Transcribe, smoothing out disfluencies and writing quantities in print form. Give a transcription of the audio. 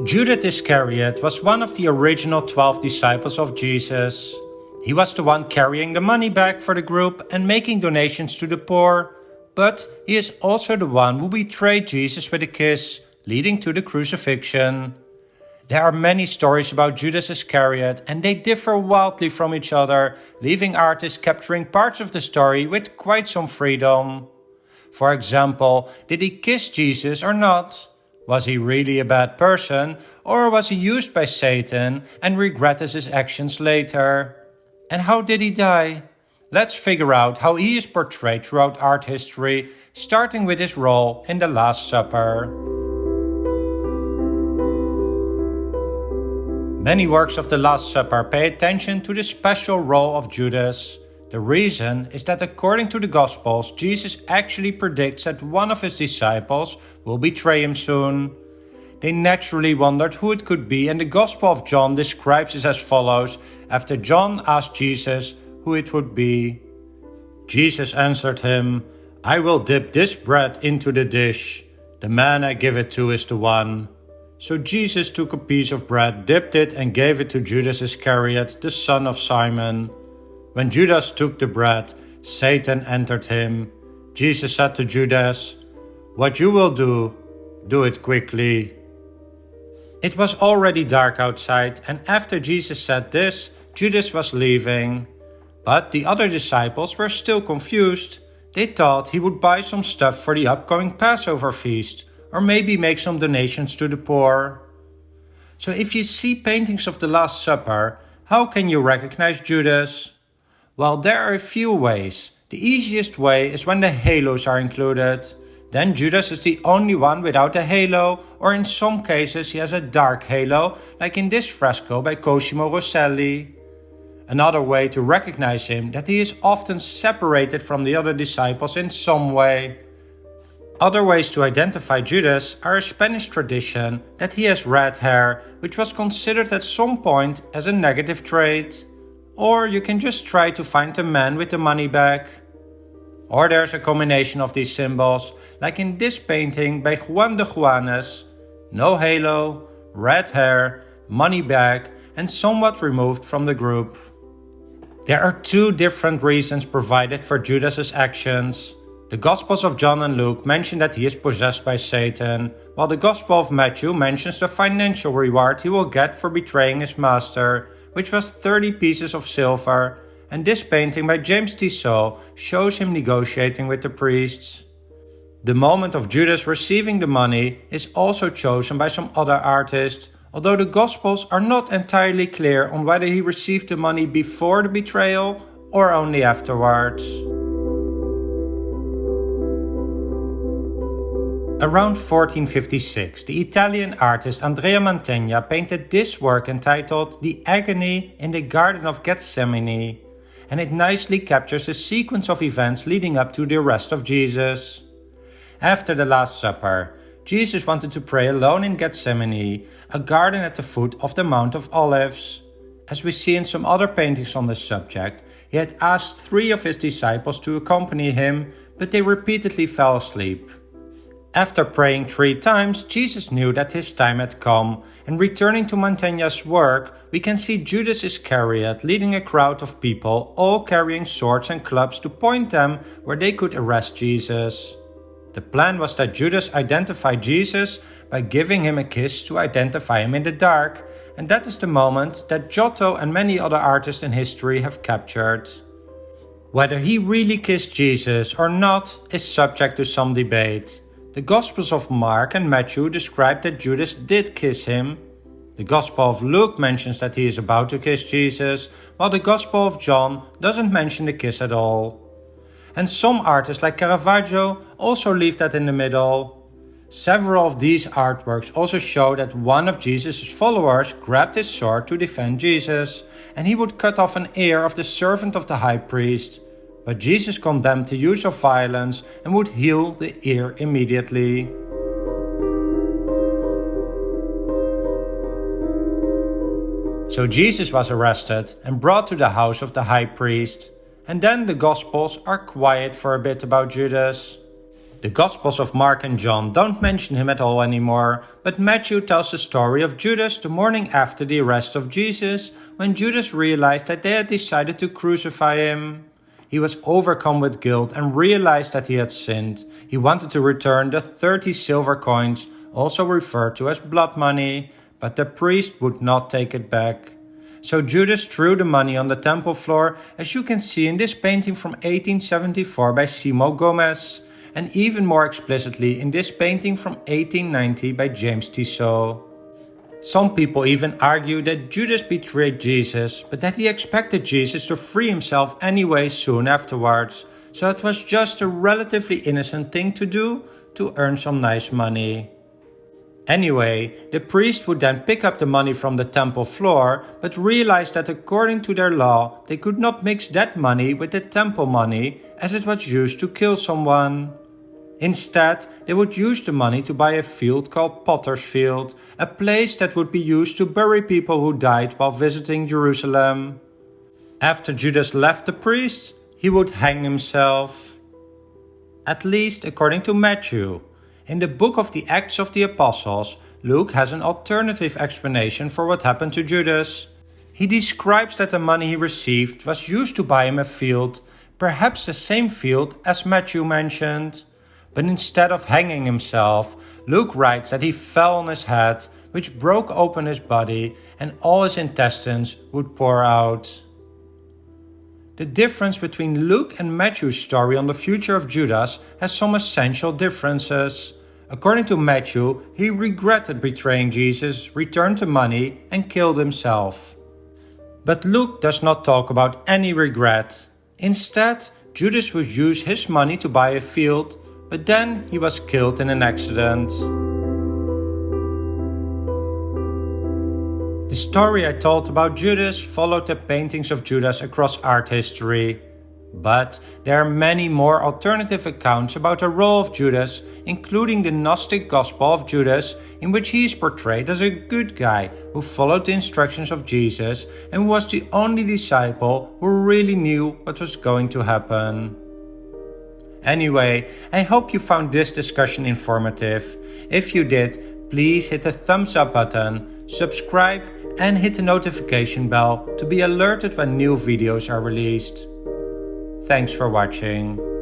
Judas Iscariot was one of the original 12 disciples of Jesus. He was the one carrying the money bag for the group and making donations to the poor, but he is also the one who betrayed Jesus with a kiss, leading to the crucifixion. There are many stories about Judas Iscariot, and they differ wildly from each other, leaving artists capturing parts of the story with quite some freedom. For example, did he kiss Jesus or not? Was he really a bad person, or was he used by Satan and regretted his actions later? And how did he die? Let's figure out how he is portrayed throughout art history, starting with his role in the Last Supper. Many works of the Last Supper pay attention to the special role of Judas. The reason is that according to the Gospels, Jesus actually predicts that one of his disciples will betray him soon. They naturally wondered who it could be, and the Gospel of John describes it as follows after John asked Jesus who it would be. Jesus answered him, "I will dip this bread into the dish. The man I give it to is the one." So Jesus took a piece of bread, dipped it, and gave it to Judas Iscariot, the son of Simon. When Judas took the bread, Satan entered him. Jesus said to Judas, "What you will do it quickly." It was already dark outside, and after Jesus said this, Judas was leaving. But the other disciples were still confused. They thought he would buy some stuff for the upcoming Passover feast, or maybe make some donations to the poor. So if you see paintings of the Last Supper, how can you recognize Judas? Well, there are a few ways. The easiest way is when the halos are included. Then Judas is the only one without a halo, or in some cases he has a dark halo, like in this fresco by Cosimo Rosselli. Another way to recognize him that he is often separated from the other disciples in some way. Other ways to identify Judas are a Spanish tradition that he has red hair, which was considered at some point as a negative trait. Or you can just try to find the man with the money bag. Or there's a combination of these symbols, like in this painting by Juan de Juanes. No halo, red hair, money bag, and somewhat removed from the group. There are two different reasons provided for Judas's actions. The Gospels of John and Luke mention that he is possessed by Satan, while the Gospel of Matthew mentions the financial reward he will get for betraying his master, which was 30 pieces of silver, and this painting by James Tissot shows him negotiating with the priests. The moment of Judas receiving the money is also chosen by some other artists, although the Gospels are not entirely clear on whether he received the money before the betrayal or only afterwards. Around 1456, the Italian artist Andrea Mantegna painted this work entitled The Agony in the Garden of Gethsemane, and it nicely captures the sequence of events leading up to the arrest of Jesus. After the Last Supper, Jesus wanted to pray alone in Gethsemane, a garden at the foot of the Mount of Olives. As we see in some other paintings on this subject, he had asked 3 of his disciples to accompany him, but they repeatedly fell asleep. After praying 3 times, Jesus knew that his time had come, and returning to Mantegna's work, we can see Judas Iscariot leading a crowd of people, all carrying swords and clubs to point them where they could arrest Jesus. The plan was that Judas identify Jesus by giving him a kiss to identify him in the dark, and that is the moment that Giotto and many other artists in history have captured. Whether he really kissed Jesus or not is subject to some debate. The Gospels of Mark and Matthew describe that Judas did kiss him. The Gospel of Luke mentions that he is about to kiss Jesus, while the Gospel of John doesn't mention the kiss at all. And some artists like Caravaggio also leave that in the middle. Several of these artworks also show that one of Jesus' followers grabbed his sword to defend Jesus, and he would cut off an ear of the servant of the high priest. But Jesus condemned the use of violence and would heal the ear immediately. So Jesus was arrested and brought to the house of the high priest. And then the Gospels are quiet for a bit about Judas. The Gospels of Mark and John don't mention him at all anymore, but Matthew tells the story of Judas the morning after the arrest of Jesus, when Judas realized that they had decided to crucify him. He was overcome with guilt and realized that he had sinned. He wanted to return the 30 silver coins, also referred to as blood money, but the priest would not take it back. So Judas threw the money on the temple floor, as you can see in this painting from 1874 by Simo Gomez, and even more explicitly in this painting from 1890 by James Tissot. Some people even argue that Judas betrayed Jesus, but that he expected Jesus to free himself anyway soon afterwards, so it was just a relatively innocent thing to do to earn some nice money. Anyway, the priest would then pick up the money from the temple floor, but realized that according to their law, they could not mix that money with the temple money, as it was used to kill someone. Instead, they would use the money to buy a field called Potter's Field, a place that would be used to bury people who died while visiting Jerusalem. After Judas left the priest, he would hang himself. At least according to Matthew. In the book of the Acts of the Apostles, Luke has an alternative explanation for what happened to Judas. He describes that the money he received was used to buy him a field, perhaps the same field as Matthew mentioned. But instead of hanging himself, Luke writes that he fell on his head, which broke open his body, and all his intestines would pour out. The difference between Luke and Matthew's story on the future of Judas has some essential differences. According to Matthew, he regretted betraying Jesus, returned the money, and killed himself. But Luke does not talk about any regret. Instead, Judas would use his money to buy a field, but then he was killed in an accident. The story I told about Judas followed the paintings of Judas across art history. But there are many more alternative accounts about the role of Judas, including the Gnostic Gospel of Judas, in which he is portrayed as a good guy who followed the instructions of Jesus and who was the only disciple who really knew what was going to happen. Anyway, I hope you found this discussion informative. If you did, please hit the thumbs up button, subscribe, and hit the notification bell to be alerted when new videos are released. Thanks for watching.